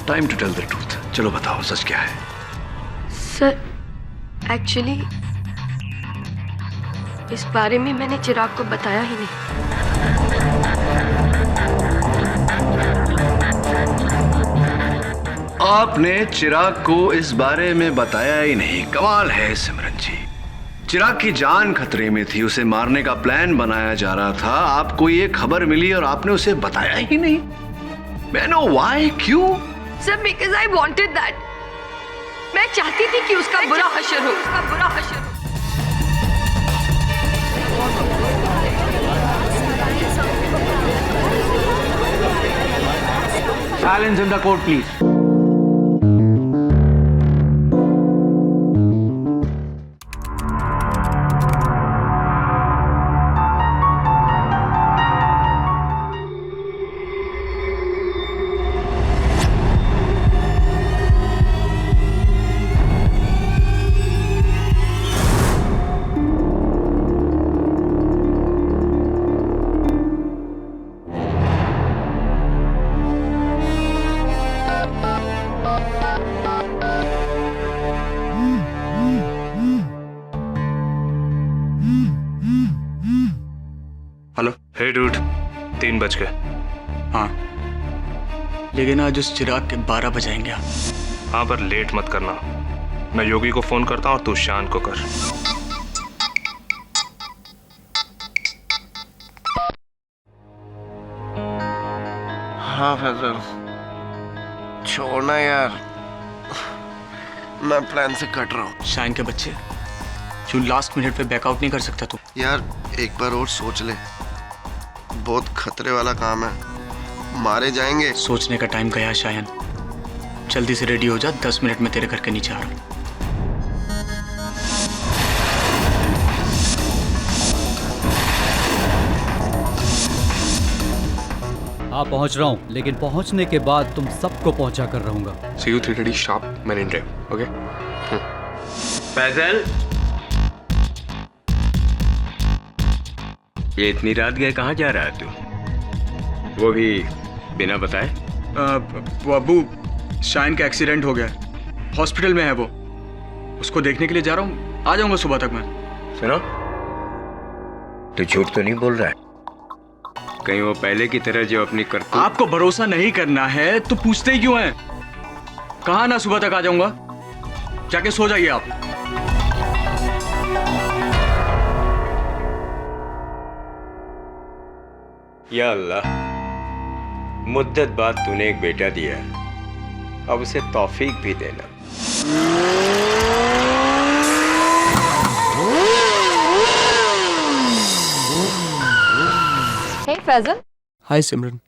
Time to tell the truth. चलो बताओ सच क्या है? सर एक्चुअली इस बारे में मैंने चिराग को बताया ही नहीं। आपने चिराग को इस बारे में बताया ही नहीं। कमाल है सिमरन जी। चिराग की जान खतरे में थी, उसे मारने का प्लान बनाया जा रहा था, आपको ये खबर मिली और आपने उसे बताया ही नहीं। मैं नो व्हाई, क्यों? Sir because I wanted that. मैं चाहती थी कि उसका बुरा हशर हो, उसका बुरा हशर हो। Silence in the court, please. Hello. Hey dude, 3 बज गए। हाँ, लेकिन आज उस चिराग के 12 बजाएंगे आप। हाँ, पर लेट मत करना। मैं योगी को फोन करता हूँ और तू शान को कर। हाँ फैजल, छोड़ना यार, मैं प्लान से कट रहा हूँ। शाइन के बच्चे, क्यों लास्ट मिनट पे बैकआउट नहीं कर सकता तू? यार एक बार और सोच ले, बहुत खतरे वाला काम है, मारे जाएंगे। सोचने का टाइम गया शायन। जल्दी से रेडी हो जा, 10 मिनट में तेरे घर के नीचे आ रहा हूँ। हाँ पहुंच रहा हूँ, लेकिन पहुंचने के बाद तुम सबको पहुंचा कर रहूंगा। See you 3:30 sharp, Marine Drive, okay? Faizal, ये इतनी रात गए कहाँ जा रहा है तू? वो भी बिना बताए? वो अब्बू, शाइन का एक्सीडेंट हो गया, हॉस्पिटल में है वो, उसको देखने के लिए जा रहा हूँ। आ जाऊंगा सुबह तक मैं। सुनो, तू झूठ तो नहीं बोल रहा है? कहीं वो पहले की तरह जो अपनी करतूत। आपको भरोसा नहीं करना है तो पूछते ही क्यों हैं? कहा ना सुबह तक आ जाऊंगा, जाके सो जाइए आप। या अल्लाह, मुद्दत बाद तूने एक बेटा दिया, अब उसे तौफीक भी देना। हे फैजल। हाय सिमरन।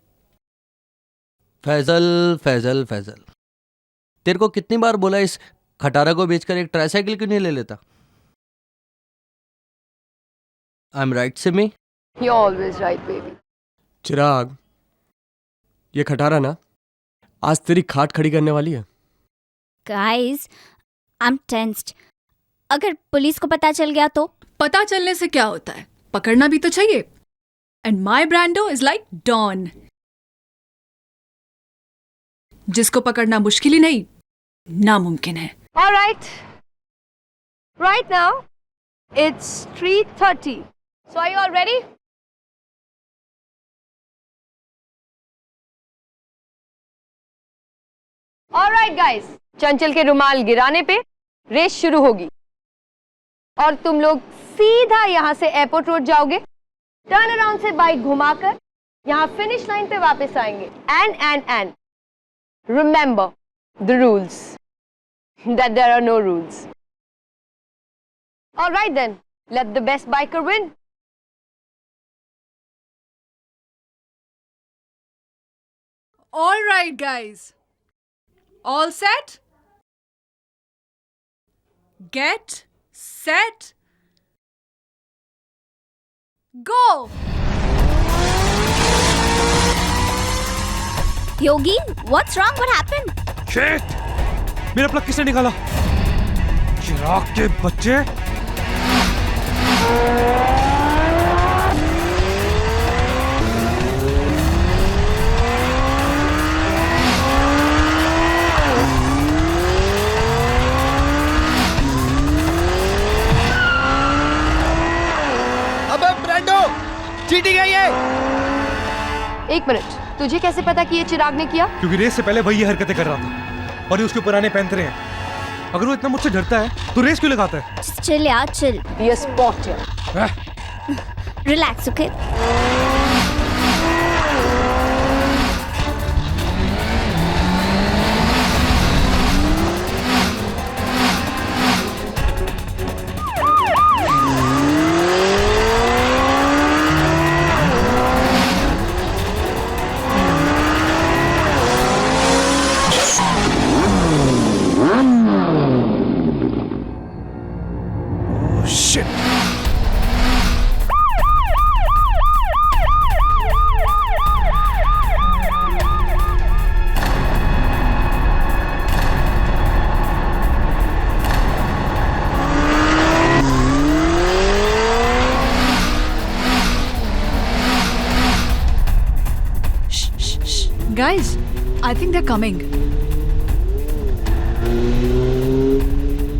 फैजल फैजल फैजल, तेरे को कितनी बार बोला इस खटारा को बेचकर एक ट्राईसाइकिल क्यों नहीं ले लेता? I am right Simi? You're always right, baby. चिराग, ये खटारा ना आज तेरी खाट खड़ी करने वाली है। Guys, I'm tensed. अगर पुलिस को पता चल गया तो? पता चलने से क्या होता है, पकड़ना भी तो चाहिए। And my Brando is like Dawn. जिसको पकड़ना मुश्किल ही नहीं, नामुमकिन है। All right. Right now, it's 3:30. So are you all ready? All right, guys. चंचल के रुमाल गिराने पे रेस शुरू होगी और तुम लोग सीधा यहाँ से एयरपोर्ट रोड जाओगे, टर्न अराउंड से बाइक घुमाकर यहाँ फिनिश लाइन पे वापस आएंगे। And remember the rules, that there are no rules. All right then, let the best biker win. All right, guys. All set? Get set. Go! Yogi, what's wrong? What happened? Shit! मेरा plug किसने निकाला? चिराग के बच्चे! एक minute, तुझे कैसे पता कि ये चिराग ने किया? क्योंकि रेस से पहले वही ये हरकतें कर रहा था और ये उसके पुराने पैंतरे हैं। अगर वो इतना मुझसे डरता है तो रेस क्यों लगाता है? चिल यार, चिल। ये स्पॉट है। Relax, okay? Guys, I think they're coming.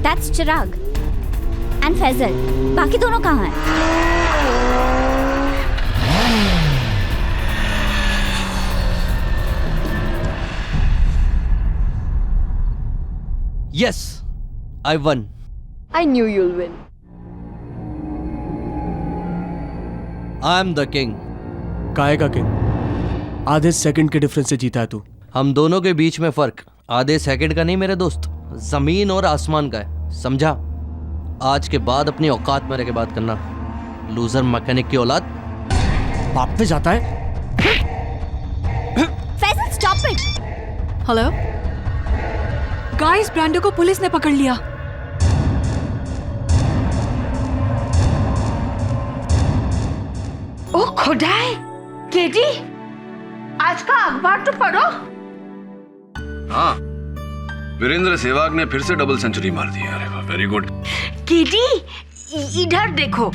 That's Chirag and Faizal. बाकी दोनों कहाँ हैं? Yes, I won. I knew you'll win. I am the king. काहे का किंग? आधे सेकंड के डिफरेंस से जीता है तू। हम दोनों के बीच में फर्क आधे सेकंड का नहीं मेरे दोस्त, जमीन और आसमान का है, समझा? आज के बाद अपनी औकात में रह के बात करना, लूजर मैकेनिक की औलाद। बाप पे जाता है। Faisal, stop it. Hello guys, Brando को पुलिस ने पकड़ लिया। ओ खुदाई, केडी, आज का अखबार तो पढ़ो। हाँ, वीरेंद्र सहवाग ने फिर से डबल सेंचुरी मार दी। अरे वाह, वेरी गुड। केडी, इधर देखो।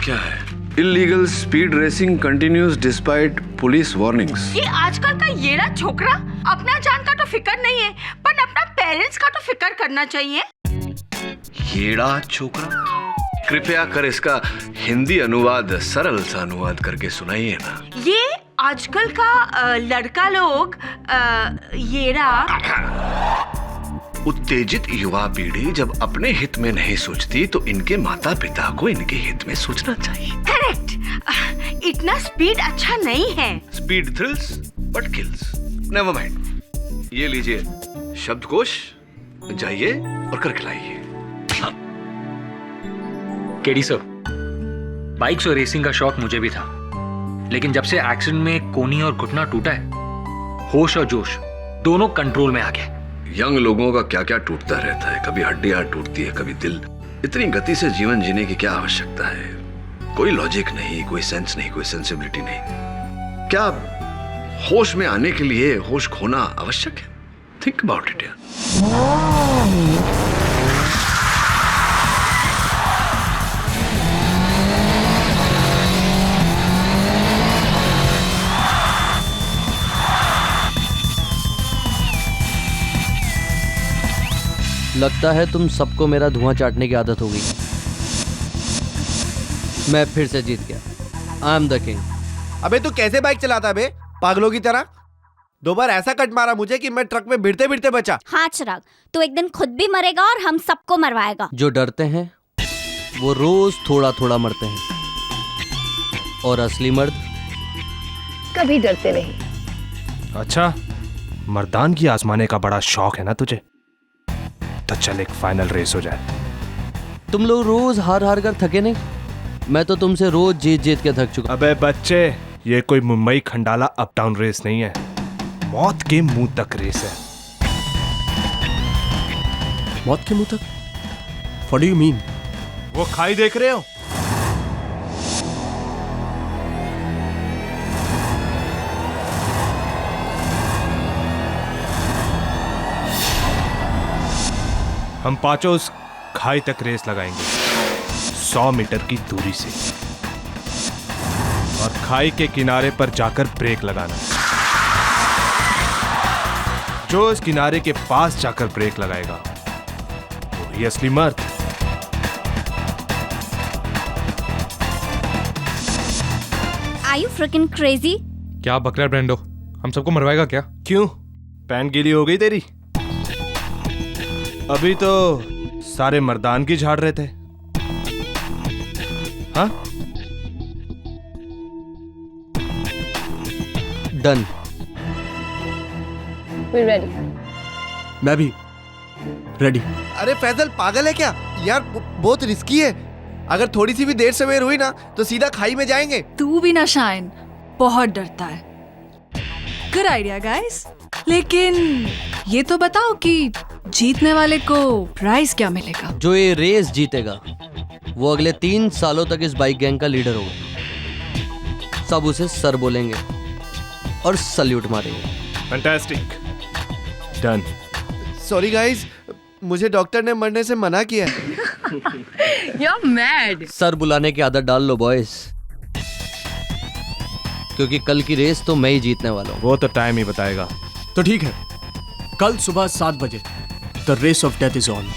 क्या है? Illegal speed racing continues despite police warnings. ये आजकल का येड़ा छोकरा अपना जान का तो फिक्र नहीं है, पर अपना पेरेंट्स का तो फिक्र करना चाहिए। येड़ा छोकरा? कृपया कर इसका हिंदी अनुवाद सरल सा अनुवाद करके सुनाइए ना। ये आजकल का लड़का लोग येड़ा। उत्तेजित युवा पीढ़ी जब अपने हित में नहीं सोचती तो इनके माता पिता को इनके हित में सोचना चाहिए। करेक्ट। इतना स्पीड अच्छा नहीं है। Speed thrills but kills. Never mind. ये लीजिए शब्दकोश, जाइए और करके लाइए। केडी सर, बाइक्स और रेसिंग का शौक मुझे भी था, लेकिन जब से एक्सीडेंट में कोनी और घुटना टूटा है, होश और जोश दोनों कंट्रोल में आ गए। यंग लोगों का क्या क्या टूटता रहता है, कभी हड्डियां टूटती है, कभी दिल। इतनी गति से जीवन जीने की क्या आवश्यकता है? कोई लॉजिक नहीं, कोई सेंस नहीं, कोई सेंसिबिलिटी नहीं। क्या होश में आने के लिए होश खोना आवश्यक है? थिंक अबाउट इट यार। लगता है तुम सबको मेरा धुआं चाटने की आदत हो गई। मैं फिर से जीत गया। I am the king. अबे तू कैसे बाइक चलाता है बे, पागलों की तरह? 2 बार ऐसा कट मारा मुझे कि मैं ट्रक में भिड़ते भिड़ते बचा। हाँ चिराग, तू एक दिन खुद भी मरेगा और हम सबको मरवाएगा। जो डरते हैं वो रोज थोड़ा थोड़ा मरते हैं, और असली मर्द कभी डरते नहीं। अच्छा, मर्दान की आजमाने का बड़ा शौक है ना तुझे? तो चल एक फाइनल रेस हो जाए। तुम लोग रोज हार हार कर थके नहीं? मैं तो तुमसे रोज जीत जीत के थक चुका। अबे बच्चे, ये कोई Mumbai Khandala up down race नहीं है, मौत के मुंह तक रेस है। मौत के मुंह तक? What do you mean? वो खाई देख रहे हो? हम पांचों उस खाई तक रेस लगाएंगे 100 मीटर की दूरी से, और खाई के किनारे पर जाकर ब्रेक लगाना। जो इस किनारे के पास जाकर ब्रेक लगाएगा वही असली मर्द। Are you freaking crazy? क्या बक रहा है ब्रेंडो? हम सबको मरवाएगा क्या? क्यों? पैंट गीली हो गई तेरी? अभी तो सारे मर्दान की झाड़ रहे थे। हाँ? डन। We're ready. मैं भी रेडी। अरे फैजल पागल है क्या यार? बहुत रिस्की है। अगर थोड़ी सी भी देर सवेर हुई ना तो सीधा खाई में जाएंगे। तू भी ना शाइन, बहुत डरता है। Good idea guys. लेकिन ये तो बताओ कि जीतने वाले को प्राइज क्या मिलेगा? जो ये रेस जीतेगा वो अगले 3 सालों तक इस बाइक गैंग का लीडर होगा। सब उसे सर बोलेंगे और सल्यूट मारेंगे। फैंटास्टिक। डन। सॉरी गाइस, मुझे डॉक्टर ने मरने से मना किया है। You're mad. सर बुलाने की आदत डाल लो बॉयज, क्योंकि कल की रेस तो मैं ही जीतने वाला हूँ। वो तो टाइम ही बताएगा। तो ठीक है, कल सुबह 7 बजे the race of death is on.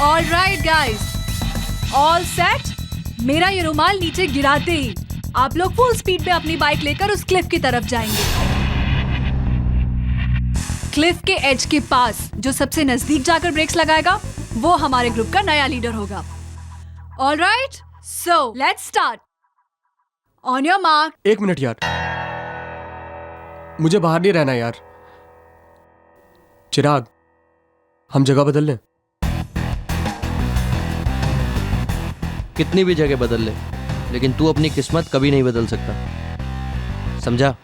All right guys, all set. मेरा ये रुमाल नीचे गिराते ही आप लोग फुल स्पीड पे अपनी बाइक लेकर उस क्लिफ की तरफ जाएंगे। क्लिफ के एज के पास जो सबसे नजदीक जाकर ब्रेक्स लगाएगा वो हमारे ग्रुप का नया लीडर होगा। All right, so let's start. On your mark. 1 minute यार, मुझे बाहर नहीं रहना यार। चिराग, हम जगह बदल लें? कितनी भी जगह बदल ले, लेकिन तू अपनी किस्मत कभी नहीं बदल सकता, समझा?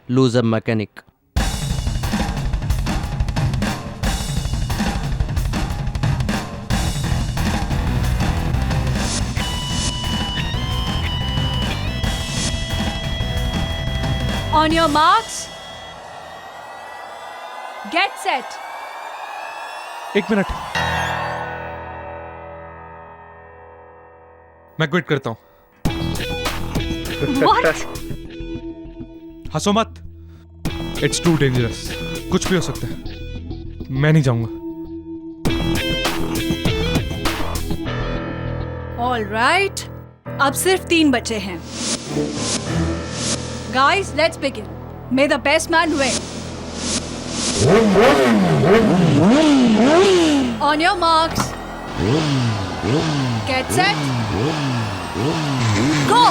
Loser mechanic. On your marks, get set. 1 minute, मैं क्विट करता हूं। What? हंसो मत, इट्स टू डेंजरस। कुछ भी हो सकता है, मैं नहीं जाऊंगा। All right, अब सिर्फ 3 बचे हैं। Guys, let's begin. May the best man win. On your marks. Get set. Go!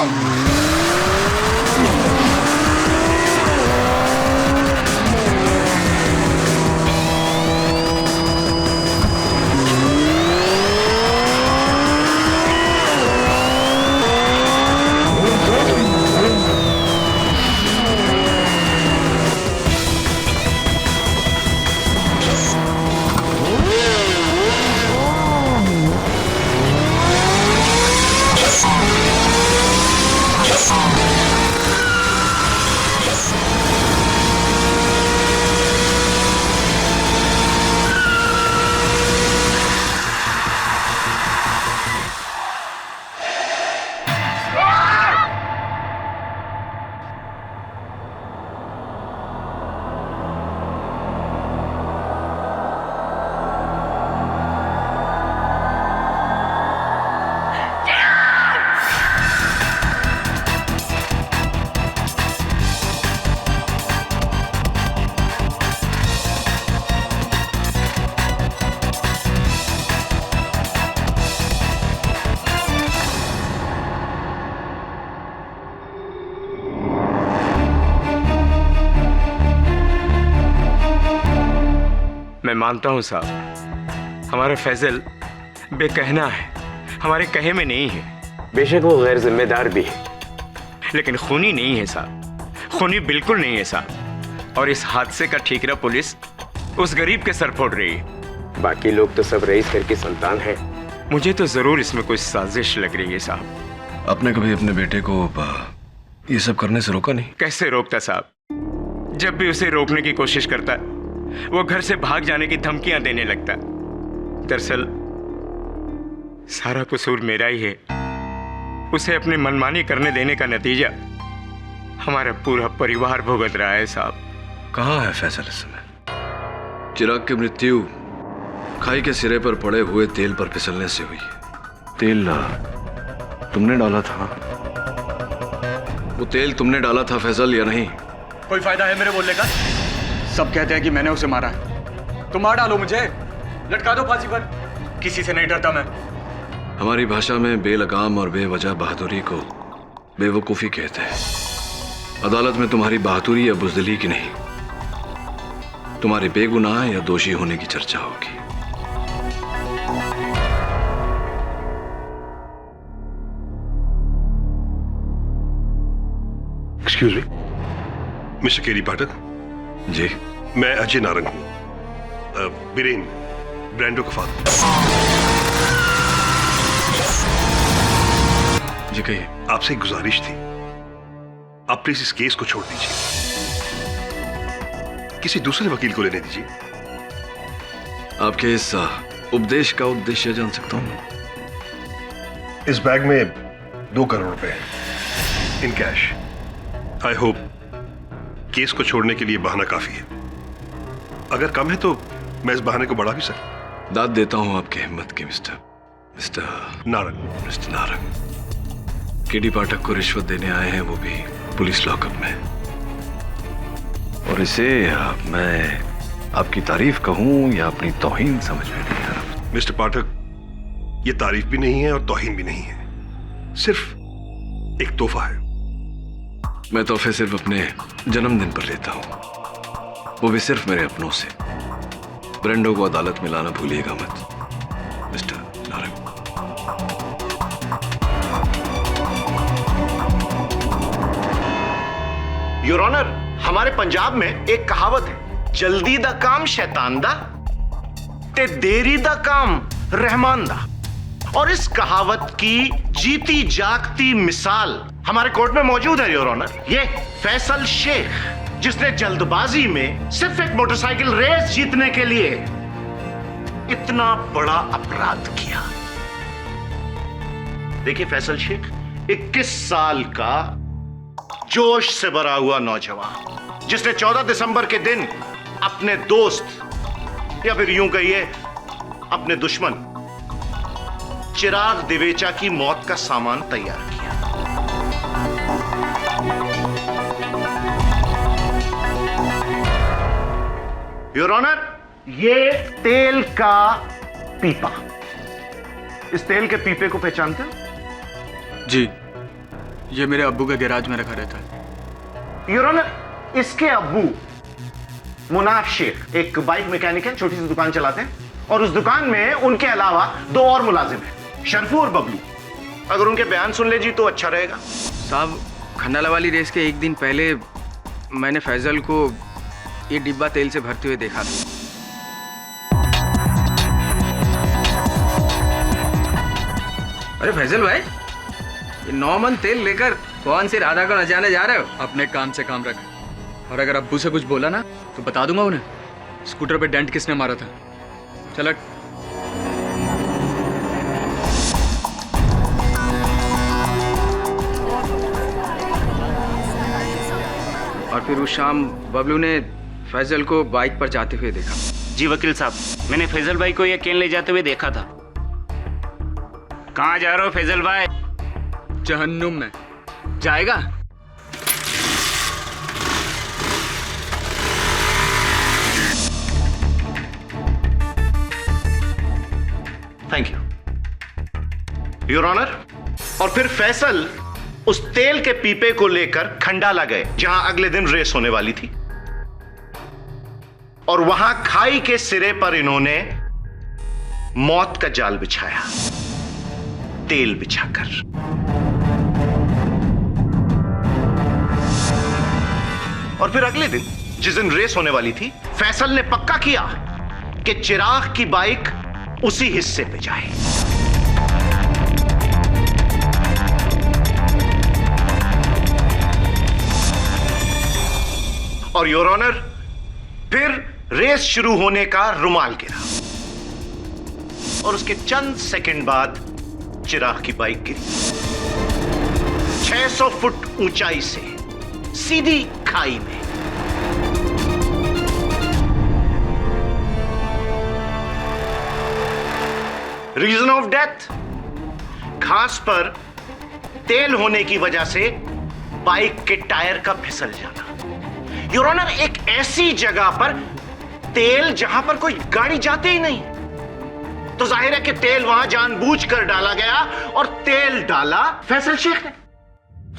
मैं मानता हूं साहब, हमारा फैजल बेकहना है, हमारे कहे में नहीं है। बेशक वो गैर जिम्मेदार भी है, लेकिन खूनी नहीं है साहब, खूनी बिल्कुल नहीं है साहब। और इस हादसे का ठीकरा पुलिस उस गरीब के सर फोड़ रही है। बाकी लोग तो सब रईस घर की संतान हैं। मुझे तो जरूर इसमें कोई साजिश लग रही है साहब। आपने कभी अपने बेटे को ये सब करने से रोका नहीं? कैसे रोकता साहब? जब भी उसे रोकने की कोशिश करता वो घर से भाग जाने की धमकियां देने लगता। दरअसल सारा कसूर मेरा ही है। उसे अपनी मनमानी करने देने का नतीजा हमारा पूरा परिवार भुगत रहा है साहब। कहाँ है फैसल इस समय? चिराग की मृत्यु खाई के सिरे पर पड़े हुए तेल पर फिसलने से हुई। तेल तुमने डाला था? वो तेल तुमने डाला था फैसल या नहीं? कोई फायदा है मेरे बोलने का? सब कहते हैं कि मैंने उसे मारा है। तुम मार डालो मुझे, लटका दो फांसी पर। किसी से नहीं डरता मैं। हमारी भाषा में बेलगाम और बेवजह बहादुरी को बेवकूफी कहते हैं। अदालत में तुम्हारी बहादुरी या बुजदिली की नहीं, तुम्हारे बेगुनाह या दोषी होने की चर्चा होगी। एक्सक्यूज मी, मिस्टर केरी पाठक। जी, मैं अजय नारंग हूं, बीरेन ब्रांडो का फादर। जी कहिए। आपसे एक गुजारिश थी, आप प्लीज इस केस को छोड़ दीजिए, किसी दूसरे वकील को लेने दीजिए। आपके इस उपदेश का उद्देश्य जान सकता हूं? इस बैग में 2 करोड़ रुपए हैं in cash. I hope case को छोड़ने के लिए बहाना काफी है। अगर कम है तो मैं इस बहाने को बढ़ा भी सकता। दाद देता हूं आपकी हिम्मत की mister Narang. Mister Narang, KD Pathak को रिश्वत देने आए हैं, वो भी पुलिस लॉकअप में। और इसे मैं आपकी तारीफ कहूं या अपनी तौहीन समझ में नहीं आ रहा। मिस्टर पाठक, ये तारीफ भी नहीं है और तौहीन भी नहीं है, सिर्फ एक तोहफा है। मैं तोहफे सिर्फ अपने जन्मदिन पर लेता हूं, वो भी सिर्फ मेरे अपनों से। ब्रेंडो को अदालत में लाना भूलिएगा मत मिस्टर नारंग। योर ऑनर, हमारे पंजाब में एक कहावत है, जल्दी दा काम शैतान दा ते देरी दा काम रहमान दा। और इस कहावत की जीती जागती मिसाल हमारे कोर्ट में मौजूद है योर ऑनर। ये फैसल शेख, जिसने जल्दबाजी में सिर्फ एक मोटरसाइकिल रेस जीतने के लिए इतना बड़ा अपराध किया। देखिए फैसल शेख 21 साल का जोश से भरा हुआ नौजवान, जिसने 14 दिसंबर के दिन अपने दोस्त या फिर यूं कहिए अपने दुश्मन चिराग दिवेचा की मौत का सामान तैयार किया। योर ऑनर, ये तेल का पीपा, इस तेल के पीपे को पहचानते हो? जी, ये मेरे अब्बू के गैराज में रखा रहता है। योर ऑनर, इसके अब्बू मुनाफ शेख एक बाइक मैकेनिक है, छोटी सी दुकान चलाते हैं, और उस दुकान में उनके अलावा 2 और मुलाजिम हैं, शरफू और बबलू। अगर उनके बयान सुन ले जी तो अच्छा रहेगा। साहब, खंडाला वाली रेस के एक दिन पहले मैंने फैजल को ये डिब्बा तेल से भरते हुए देखा था। अरे फैजल भाई, ये 9 मन तेल लेकर कौन सी राधा को नचाने जा रहे हो? अपने काम से काम रख, और अगर अब्बू से कुछ बोला ना तो बता दूंगा उन्हें स्कूटर पे डेंट किसने मारा था। चल। और फिर उस शाम बबलू ने फैजल को बाइक पर जाते हुए देखा। जी वकील साहब, मैंने फैजल भाई को ये केन ले जाते हुए देखा था। कहां जा रहे हो फैजल भाई? जहन्नुम में जाएगा। Thank you your honour. और फिर फैसल उस तेल के पीपे को लेकर खंडाला गए, जहां अगले दिन रेस होने वाली थी, और वहां खाई के सिरे पर इन्होंने मौत का जाल बिछाया, तेल बिछाकर। और फिर अगले दिन, जिस दिन रेस होने वाली थी, फैसल ने पक्का किया कि चिराग की बाइक उसी हिस्से पे जाए। और योर ऑनर फिर रेस शुरू होने का रुमाल गिरा और उसके चंद सेकंड बाद चिराग की बाइक गिरी 600 फुट ऊंचाई से सीधी खाई में। रीजन ऑफ डेथ, घास पर तेल होने की वजह से बाइक के टायर का फिसल जाना। योर ऑनर, एक ऐसी जगह पर तेल जहां पर कोई गाड़ी जाती ही नहीं, तो जाहिर है कि तेल वहां जानबूझकर डाला गया और तेल डाला फैसल शेख ने।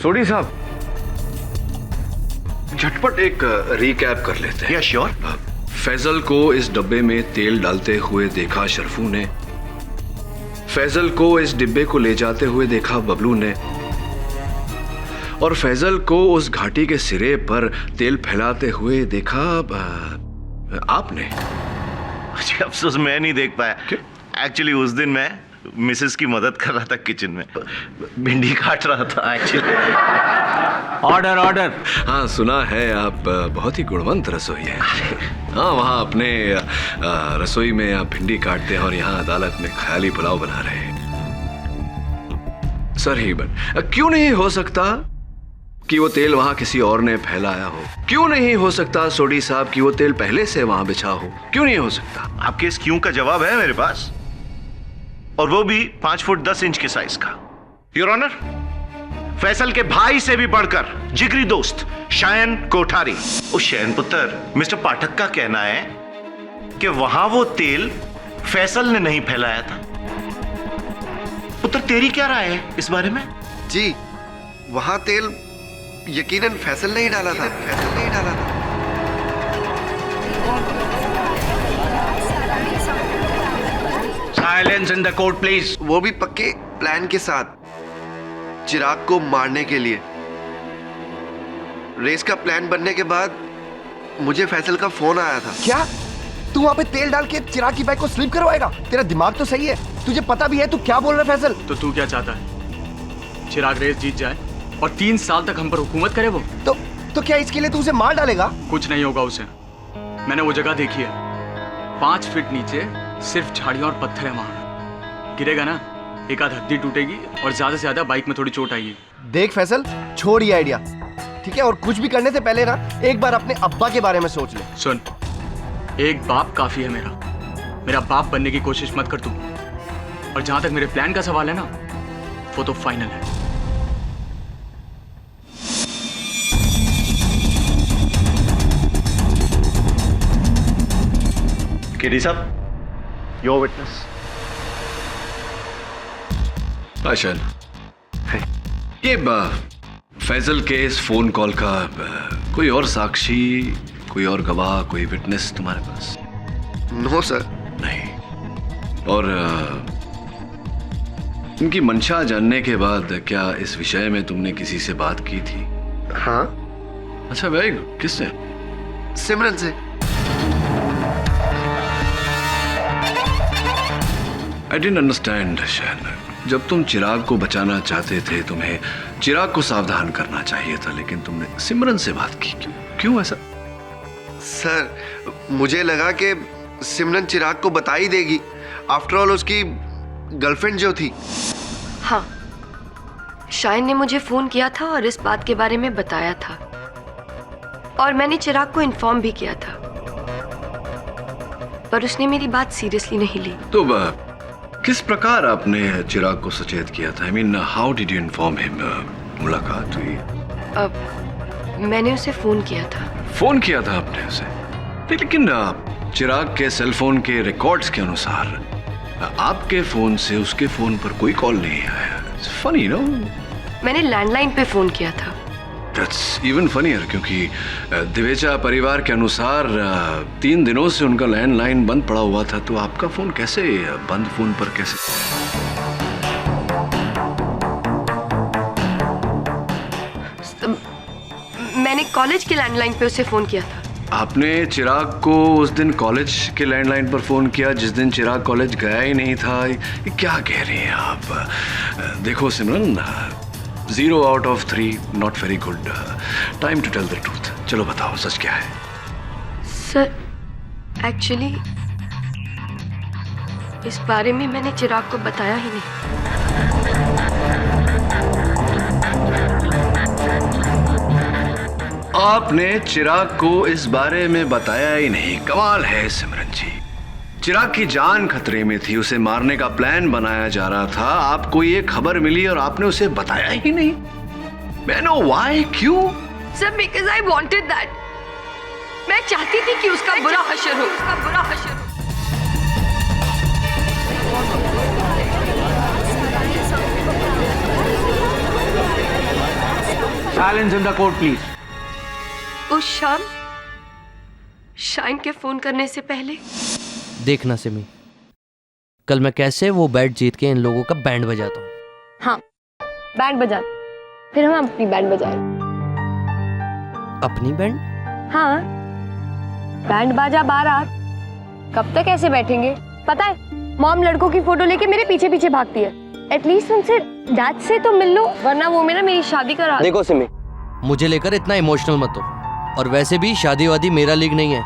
सोडी साहब, झटपट एक रिकैप कर लेते हैं। श्योर। फैजल को इस डब्बे में तेल डालते हुए देखा शरफू ने, फैजल को इस डिब्बे को ले जाते हुए देखा बबलू ने, और फैजल को उस घाटी के सिरे पर तेल फैलाते हुए देखा आपने। अफसोस मैं नहीं देख पाया। एक्चुअली उस दिन मैं मिसेस की मदद कर रहा था किचन में, भिंडी काट रहा था एक्चुअली। Order order. हाँ, सुना है आप बहुत ही गुणवंत रसोई है। हाँ, वहाँ अपने रसोई में आप भिंडी काटते हैं और यहाँ अदालत में ख्याली पुलाव बना रहे हैं। सर ही बन, क्यों नहीं हो सकता कि वो तेल वहां किसी और ने फैलाया हो? क्यों नहीं हो सकता सोडी साहब कि वो तेल पहले से वहां बिछा हो? क्यों नहीं हो सकता? आपके इस क्यों का जवाब है मेरे पास, और वो भी 5 फुट 10 इंच के साइज का। योर ऑनर, फैसल के भाई से भी बढ़कर जिगरी दोस्त शयन कोठारी, उस शयन पुत्र मिस्टर पाठक का कहना है कि वहां वो तेल फैसल ने नहीं फैलाया था। पुत्र, तेरी क्या राय है इस बारे में? जी, वहां तेल यकीनन फैसल ने ही डाला था। फैसल ने ही डाला था। Silence in the court please. वो भी पक्के प्लान के साथ, चिराग को मारने के लिए। रेस का प्लान बनने के बाद मुझे फैसल का फोन आया था। क्या तू वहां पे तेल डाल के चिराग की बाइक को स्लिप करवाएगा? तेरा दिमाग तो सही है, तुझे पता भी है तू क्या बोल रहा है फैसल? तो तू क्या चाहता है? चिराग रेस जीत जाए और 3 साल तक हम पर हुकूमत करे वो? तो क्या इसके लिए तू उसे मार डालेगा? कुछ नहीं होगा उसे। मैंने वो जगह देखी है, 5 फीट नीचे सिर्फ झाड़ियां और पत्थर है वहां। गिरेगा ना, एक आध हड्डी टूटेगी और ज्यादा से ज्यादा बाइक में थोड़ी चोट आएगी। देख फैसल, छोड़ ये आइडिया, ठीक है? और कुछ भी करने से पहले ना एक बार अपने अब्बा के बारे में सोच ले। सुन, एक बाप काफी है मेरा बाप बनने की कोशिश मत कर तू। और जहां तक मेरे प्लान का सवाल है ना, वो तो फाइनल है। केडी साहब, योर विटनेस। आशन, ये फैजल के इस फोन कॉल का कोई और साक्षी, कोई और गवाह, कोई विटनेस तुम्हारे पास? No sir. नहीं। और इनकी मंशा जानने के बाद क्या इस विषय में तुमने किसी से बात की थी? हाँ। अच्छा, वेरी गुड। किससे? सिमरन से। I didn't understand, शैन। जब तुम चिराग को बचाना चाहते थे, तुम्हें चिराग को सावधान करना चाहिए था, लेकिन तुमने सिमरन से बात की। क्यों ऐसा? सर, मुझे लगा कि सिमरन चिराग को बता ही देगी। आफ्टर ऑल उसकी गर्लफ्रेंड जो थी। हाँ, शायन ने मुझे फोन किया था और इस बात के बारे में बताया था, और मैंने चिराग को इन्फॉर्म भी किया था, पर उसने मेरी बात सीरियसली नहीं ली। तो किस प्रकार आपने चिराग को सचेत किया था? I mean, how did you inform him? मुलाकात हुई? मैंने उसे फोन किया था। फोन किया था आपने उसे? लेकिन चिराग के सेलफोन के रिकॉर्ड्स के अनुसार आपके फोन से उसके फोन पर कोई कॉल नहीं आया। It's funny, no? मैंने लैंडलाइन पे फोन किया था। That's even funnier, क्योंकि दिवेचा परिवार के अनुसार 3 दिनों से उनका लैंडलाइन बंद पड़ा हुआ था, तो आपका फोन कैसे बंद फोन पर कैसे? मैंने कॉलेज के लैंडलाइन पे उसे फोन किया था। आपने चिराग को उस दिन कॉलेज के लैंडलाइन पर फोन किया जिस दिन चिराग कॉलेज गया ही नहीं था? ये क्या कह रही हैं आप? देखो सिमरन, 0 out of 3 not very good. Time to tell the truth. चलो बताओ सच क्या है? सर एक्चुअली इस बारे में मैंने चिराग को बताया ही नहीं। आपने चिराग को इस बारे में बताया ही नहीं। कमाल है सिमरन जी। चिराग की जान खतरे में थी, उसे मारने का प्लान बनाया जा रहा था, आपको ये खबर मिली और आपने उसे बताया ही नहीं। मैं नो व्हाई, क्यों? Sir because I wanted that. मैं चाहती थी कि उसका बुरा हशर हो, उसका बुरा हशर हो। Silence in the court, please. उस शाम शाइन के फोन करने से पहले देखना सिमी, कल मैं कैसे वो बैट जीत के इन लोगों का बैंड बजाता हूँ। हाँ बैंड बजा, फिर हम अपनी बैंड बजाए। अपनी बैंड? हाँ बैंड बाजा बारात। कब तक ऐसे बैठेंगे? पता है मॉम लड़कों की फोटो लेके मेरे पीछे पीछे भागती है। एटलीस्ट उनसे डैड से तो मिल लो, वरना वो मेरी शादी करा। देखो सिमी, मुझे लेकर इतना इमोशनल मत हो। और वैसे भी शादी वादी मेरा लीग नहीं है।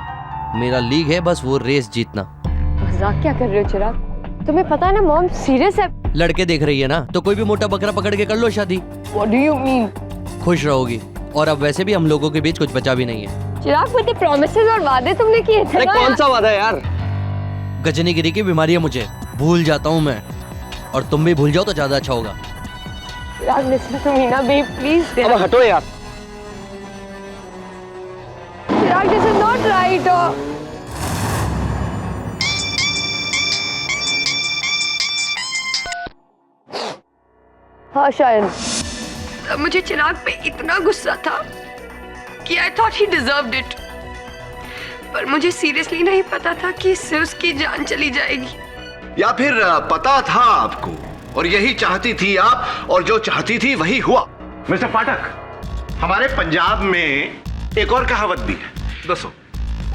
मेरा लीग है बस वो रेस जीतना। मजाक क्या कर रहे हो चिराग? तुम्हें पता है ना मॉम सीरियस है। लड़के देख रही है ना, तो कोई भी मोटा बकरा पकड़ के कर लो शादी। What do you mean? खुश रहोगी। और अब वैसे भी हम लोगों के बीच कुछ बचा भी नहीं है। चिराग मुझे प्रॉमिसेस और वादे तुमने किए थे। अरे कौन सा वादा यार? गजनीगिरी की बीमारी है मुझे, भूल जाता हूँ मैं। और तुम भी भूल जाओ तो ज्यादा अच्छा होगा। चिराग लिसन टू मी ना बेब प्लीज। अब हटो यार। चिराग दिस इज नॉट राइट। हाँ शायद तब मुझे चिराग पे इतना गुस्सा था कि I thought he deserved it. पर मुझे सीरियसली नहीं पता था कि इससे उसकी जान चली जाएगी। या फिर पता था आपको और यही चाहती थी आप, और जो चाहती थी वही हुआ। मिस्टर पाठक, हमारे पंजाब में एक और कहावत भी है। दसो।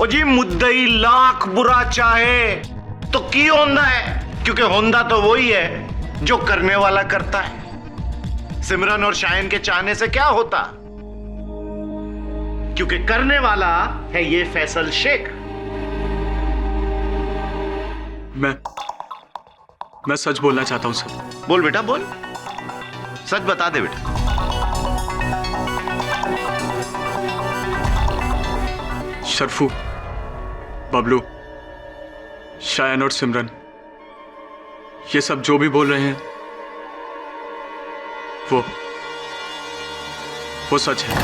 ओ जी मुद्दई लाख बुरा चाहे तो की होंदा है, क्योंकि होंदा तो वही है जो करने वाला करता है। सिमरन और शायन के चाहने से क्या होता, क्योंकि करने वाला है ये फैसल शेख। मैं सच बोलना चाहता हूं सर। बोल बेटा बोल, सच बता दे बेटा। शर्फू, बबलू, शायन और सिमरन, ये सब जो भी बोल रहे हैं वो सच है।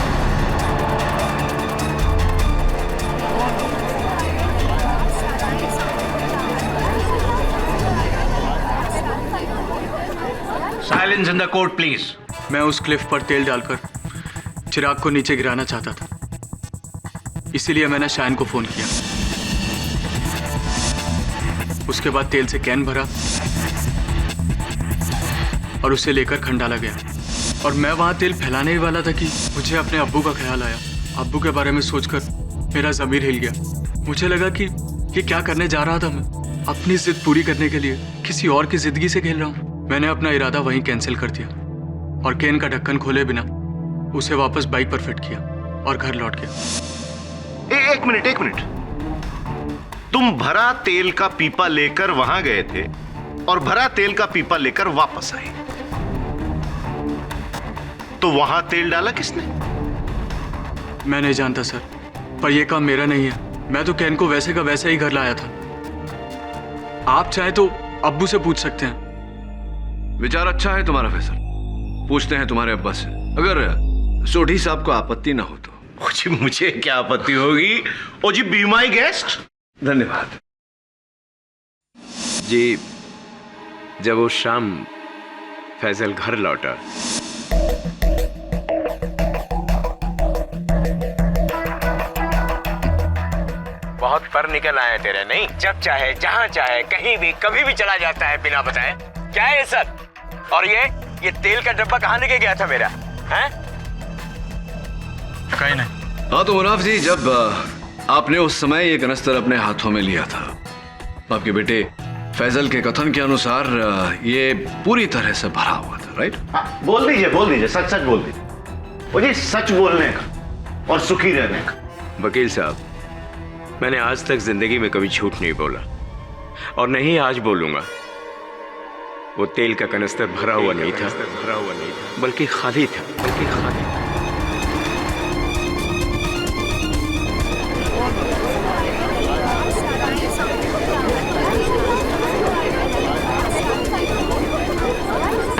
Silence in the court, please. मैं उस क्लिफ पर तेल डालकर चिराग को नीचे गिराना चाहता था, इसीलिए मैंने शायन को फोन किया। उसके बाद तेल से कैन भरा और उसे लेकर खंडाला गया। और मैं वहां तेल फैलाने ही वाला था कि मुझे अपने अब्बू का ख्याल आया। अब्बू के बारे में सोचकर मेरा ज़मीर हिल गया। मुझे लगा कि ये क्या करने जा रहा था मैं। अपनी जिद पूरी करने के लिए किसी और की जिंदगी से खेल रहा हूँ। मैंने अपना इरादा वहीं कैंसिल कर दिया और कैन का ढक्कन खोले बिना उसे वापस बाइक पर फिट किया और घर लौट गया। एक मिनट, तुम भरा तेल का पीपा लेकर वहां गए थे और भरा तेल का पीपा लेकर वापस आए, तो वहां तेल डाला किसने? मैं नहीं जानता सर, पर यह काम मेरा नहीं है। मैं तो कैन को वैसे का वैसे ही घर लाया था। आप चाहे तो अब्बू से पूछ सकते हैं। विचार अच्छा है तुम्हारा फैसल, पूछते हैं तुम्हारे अब्बा से, अगर सोढ़ी साहब को आपत्ति ना हो तो। ओ जी मुझे क्या आपत्ति होगी? ओ जी बी माई गेस्ट। धन्यवाद जी। जब उस शाम फैजल घर लौटा बहुत पर निकल आए तेरे, नहीं? जब चाहे जहां चाहे कहीं भी कभी भी चला जाता है बिना बताए। क्या है ये सब? और ये तेल का डब्बा कहां लेके गया था मेरा? हैं? कहीं नहीं। हाँ तो मुनाफ जी, जब आपने उस समय ये कनस्तर अपने हाथों में लिया था, आपके बेटे फैजल के कथन के अनुसार ये पूरी तरह से भरा हुआ था, राइट? बोल दीजिए, सच बोल दीजिए। वो जी सच बोलने का और सुखी रहने का वकील साहब, मैंने आज तक जिंदगी में कभी झूठ नहीं बोला और नहीं आज बोलूंगा। वो तेल का कनस्तर भरा हुआ नहीं था, बल्कि खाली था।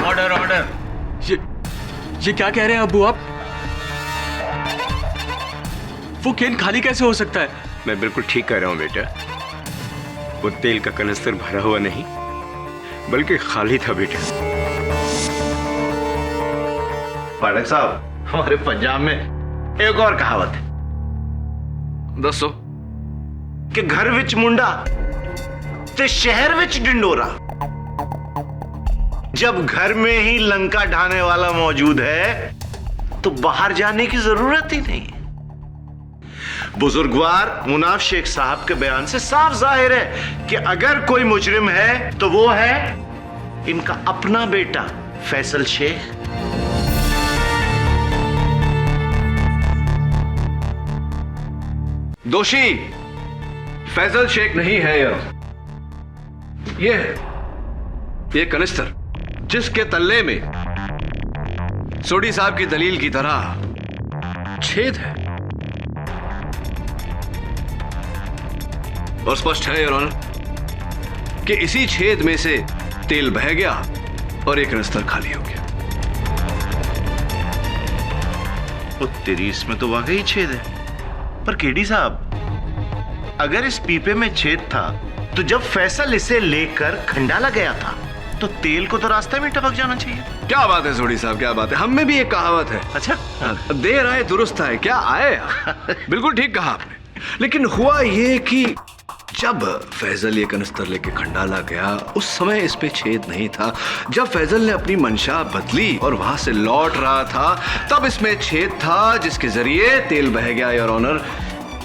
ऑर्डर। ये क्या कह रहे हैं अब्बू आप? वो कैन खाली कैसे हो सकता है? मैं बिल्कुल ठीक कह रहा हूं बेटा। वो तेल का कनस्तर भरा हुआ नहीं, बल्कि खाली था बेटा। पाठक साहब, हमारे पंजाब में एक और कहावत है। दसो कि घर विच मुंडा ते शहर विच डिंडोरा। जब घर में ही लंका ढाने वाला मौजूद है तो बाहर जाने की जरूरत ही नहीं। बुजुर्गवार मुनाफ शेख साहब के बयान से साफ जाहिर है कि अगर कोई मुजरिम है तो वो है इनका अपना बेटा फैसल शेख। दोषी फैजल शेख नहीं है यार, ये है ये कनिस्तर जिसके तल्ले में सोडी साहब की दलील की तरह छेद है। और स्पष्ट है योर ऑनर कि इसी छेद में से तेल बह गया और एक कनिस्तर खाली हो गया। तो तेरी इसमें तो वाकई छेद है। पर केडी साहब, अगर इस पीपे में छेद था तो जब फैसल इसे लेकर खंडाला गया था तो तेल को तो रास्ते में टपक जाना चाहिए। क्या बात है सोडी साहब, क्या बात है। हम में भी एक कहावत है। अच्छा, देर आए दुरुस्त आए। क्या आए? बिल्कुल ठीक कहा आपने। लेकिन हुआ ये कि जब फैजल ये कनिस्तर लेके खंडाला गया उस समय इस पे छेद नहीं था। जब फैजल ने अपनी मंशा बदली और वहां से लौट रहा था तब इसमें छेद था जिसके जरिए तेल बह गया योर ऑनर।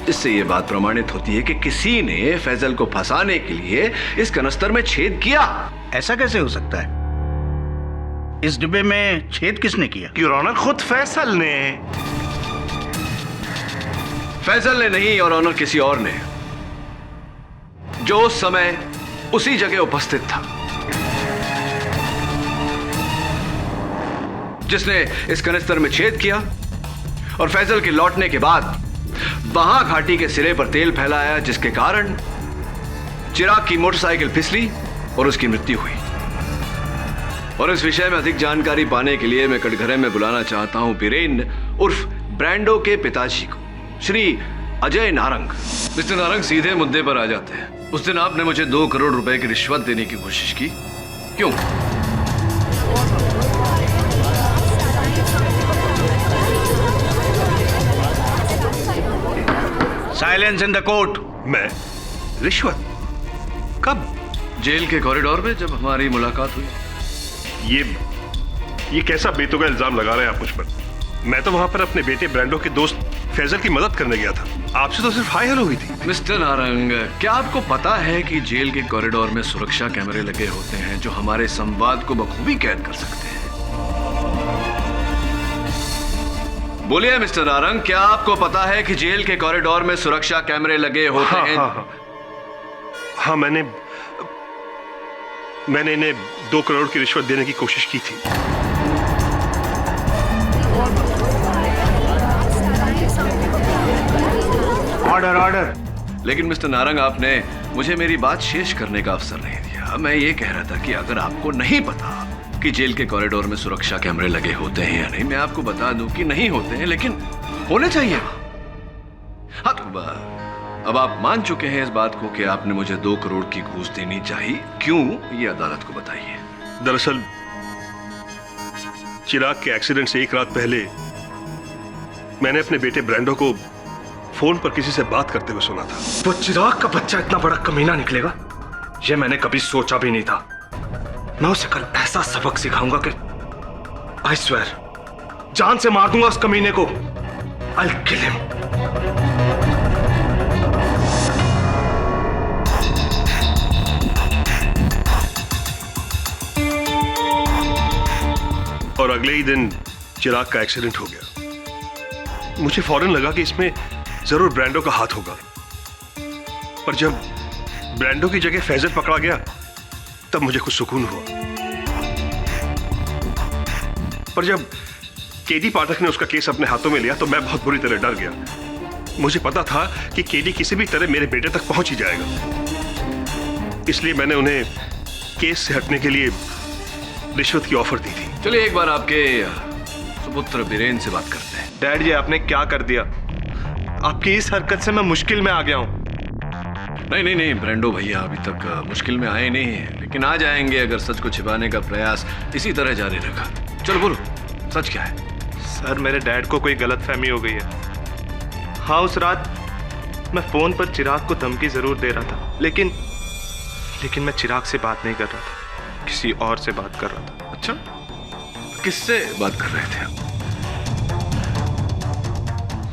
इससे ये बात प्रमाणित होती है कि किसी ने फैजल को फंसाने के लिए इस कनिस्तर में छेद किया। ऐसा कैसे हो सकता है? इस डिब्बे में छेद किसने किया? योर ऑनर, खुद फैसल ने। फैजल ने नहीं योर ऑनर, किसी और ने, जो उस समय उसी जगह उपस्थित था, जिसने इस कनिस्तर में छेद किया और फैजल के लौटने के बाद वहां घाटी के सिरे पर तेल फैलाया, जिसके कारण चिराग की मोटरसाइकिल फिसली और उसकी मृत्यु हुई। और इस विषय में अधिक जानकारी पाने के लिए मैं कटघरे में बुलाना चाहता हूं बीरेन उर्फ ब्रांडो के पिताजी को, श्री अजय नारंग। मिस्टर नारंग, सीधे मुद्दे पर आ जाते हैं। उस दिन आपने मुझे 2 करोड़ रुपए की रिश्वत देने की कोशिश की, क्यों? Silence in the court. मैं? रिश्वत? कब? जेल के कॉरिडोर में जब हमारी मुलाकात हुई। ये कैसा बेतुका इल्जाम लगा रहे हैं आप मुझ पर? मैं तो वहां पर अपने बेटे ब्रांडो के दोस्त फैजल की मदद करने गया था। आपसे तो सिर्फ हाय हेलो हुई थी। मिस्टर नारंग, क्या आपको पता है कि जेल के कॉरिडोर में सुरक्षा कैमरे लगे होते हैं जो हमारे संवाद को बखूबी कैद कर सकते हैं? बोलिए मिस्टर नारंग, क्या आपको पता है कि जेल के कॉरिडोर में सुरक्षा कैमरे लगे होते हैं? हाँ, मैंने इन्हें 2 करोड़ की रिश्वत देने की कोशिश की थी। ऑर्डर। लेकिन मिस्टर नारंग, आपने मुझे मेरी बात शेष करने का अवसर नहीं दिया। मैं ये कह रहा था कि अगर आपको नहीं पता कि जेल के कॉरिडोर में सुरक्षा कैमरे लगे होते हैं या नहीं, मैं आपको बता दूं कि नहीं होते हैं, लेकिन होने चाहिए। हाँ, अब आप मान चुके हैं इस बात को कि आपने मुझे 2 करोड़ की घूस देनी चाहिए। क्यों, ये अदालत को बताइए। दरअसल चिराग के एक्सीडेंट से 1 रात पहले मैंने अपने बेटे ब्रांडो को फोन पर किसी से बात करते हुए सुना था। वो चिराग का बच्चा इतना बड़ा कमीना निकलेगा, ये मैंने कभी सोचा भी नहीं था। मैं उसे कल ऐसा सबक सिखाऊंगा कि आई स्वेयर जान से मार दूंगा उस कमीने को। I'll kill him. और अगले ही दिन चिराग का एक्सीडेंट हो गया। मुझे फौरन लगा कि इसमें जरूर ब्रांडो का हाथ होगा, पर जब ब्रांडो की जगह फैजल पकड़ा गया तब मुझे कुछ सुकून हुआ। पर जब केडी पाठक ने उसका केस अपने हाथों में लिया तो मैं बहुत बुरी तरह डर गया। मुझे पता था कि केडी किसी भी तरह मेरे बेटे तक पहुंच ही जाएगा, इसलिए मैंने उन्हें केस से हटने के लिए रिश्वत की ऑफर दी थी। चलिए एक बार आपके सुपुत्र बीरेन से बात करते हैं। डैड, ये आपने क्या कर दिया? आपकी इस हरकत से मैं मुश्किल में आ गया हूं। नहीं नहीं नहीं ब्रांडो भैया, अभी तक मुश्किल में आए नहीं हैं, लेकिन आ जाएंगे अगर सच को छिपाने का प्रयास इसी तरह जारी रखा। चलो बोलो, सच क्या है? सर, मेरे डैड को कोई गलतफहमी हो गई है। हाँ, उस रात मैं फोन पर चिराग को धमकी जरूर दे रहा था, लेकिन मैं चिराग से बात नहीं कर रहा था, किसी और से बात कर रहा था। अच्छा, किससे बात कर रहे थे आप?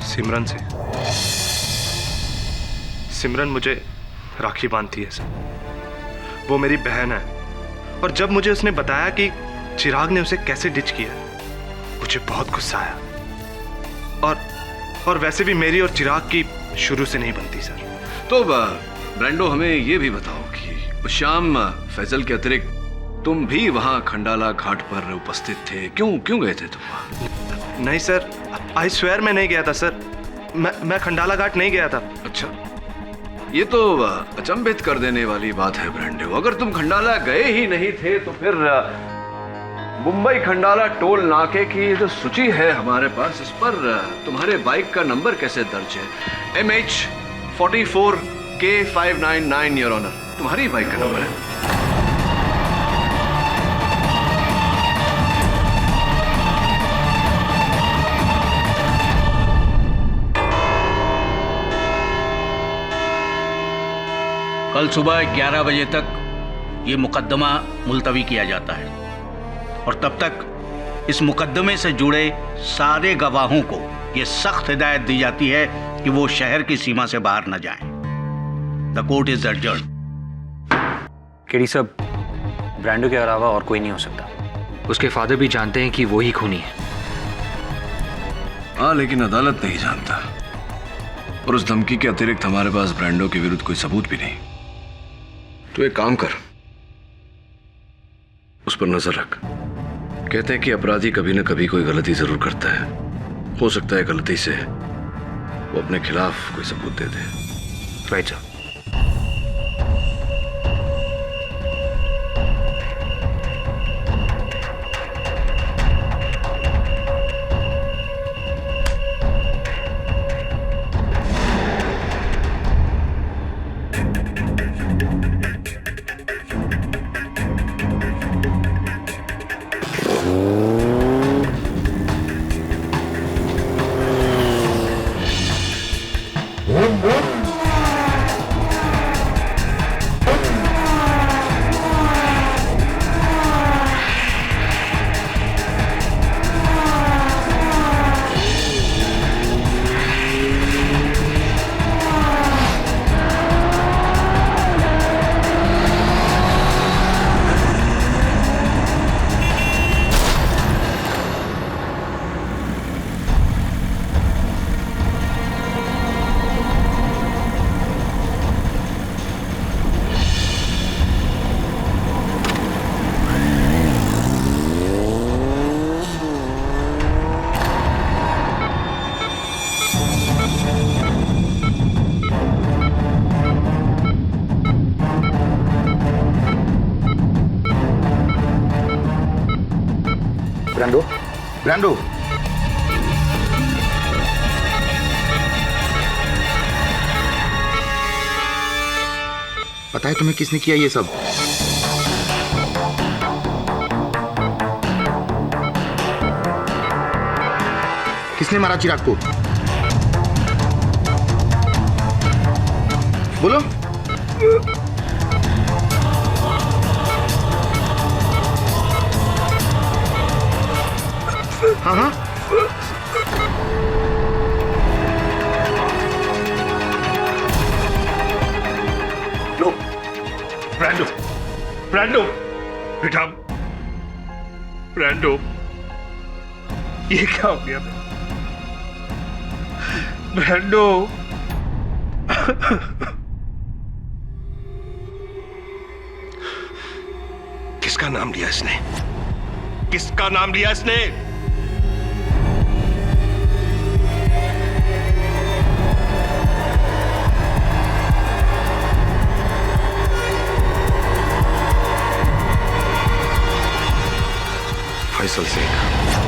सिमरन से। सिमरन मुझे राखी बांधती है सर, वो मेरी बहन है, और जब मुझे उसने बताया कि चिराग ने उसे कैसे डिच किया, मुझे बहुत गुस्सा आया। और वैसे भी मेरी और चिराग की शुरू से नहीं बनती सर। तो ब्रांडो, हमें ये भी बताओ कि उस शाम फैजल के अतिरिक्त तुम भी वहां खंडाला घाट पर उपस्थित थे। क्यों गए थे तुम वहां? नहीं सर, आई स्वेयर मैं नहीं गया था सर। मैं खंडाला घाट नहीं गया था। अच्छा, ये तो अचंभित कर देने वाली बात है ब्रांडो। अगर तुम खंडाला गए ही नहीं थे तो फिर मुंबई खंडाला टोल नाके की जो सूची है हमारे पास, इस पर तुम्हारे बाइक का नंबर कैसे दर्ज है? MH44K599 योर ऑनर, तुम्हारी बाइक का नंबर है। कल सुबह 11 बजे तक ये मुकदमा मुलतवी किया जाता है, और तब तक इस मुकदमे से जुड़े सारे गवाहों को ये सख्त हिदायत दी जाती है कि वो शहर की सीमा से बाहर न जाएं। The court is adjourned. KD साहब, ब्रांडो के अलावा और कोई नहीं हो सकता। उसके फादर भी जानते हैं कि वो ही खूनी है। हाँ, लेकिन अदालत नहीं जानता, और उस धमकी के अतिरिक्त हमारे पास ब्रांडो के विरुद्ध कोई सबूत भी नहीं। तो एक काम कर, उस पर नजर रख। कहते हैं कि अपराधी कभी न कभी कोई गलती जरूर करता है। हो सकता है गलती से वो अपने खिलाफ कोई सबूत दे दे। राइट साहब। ब्रांडो, पता है तुम्हें किसने किया ये सब? किसने मारा चिराग को? बोलो। हाँ हाँ, नो, ब्रांडो बेटा, ब्रांडो, ये क्या हो गया? ब्रांडो, किसका नाम लिया इसने? किसका नाम लिया इसने? फैसल शेख।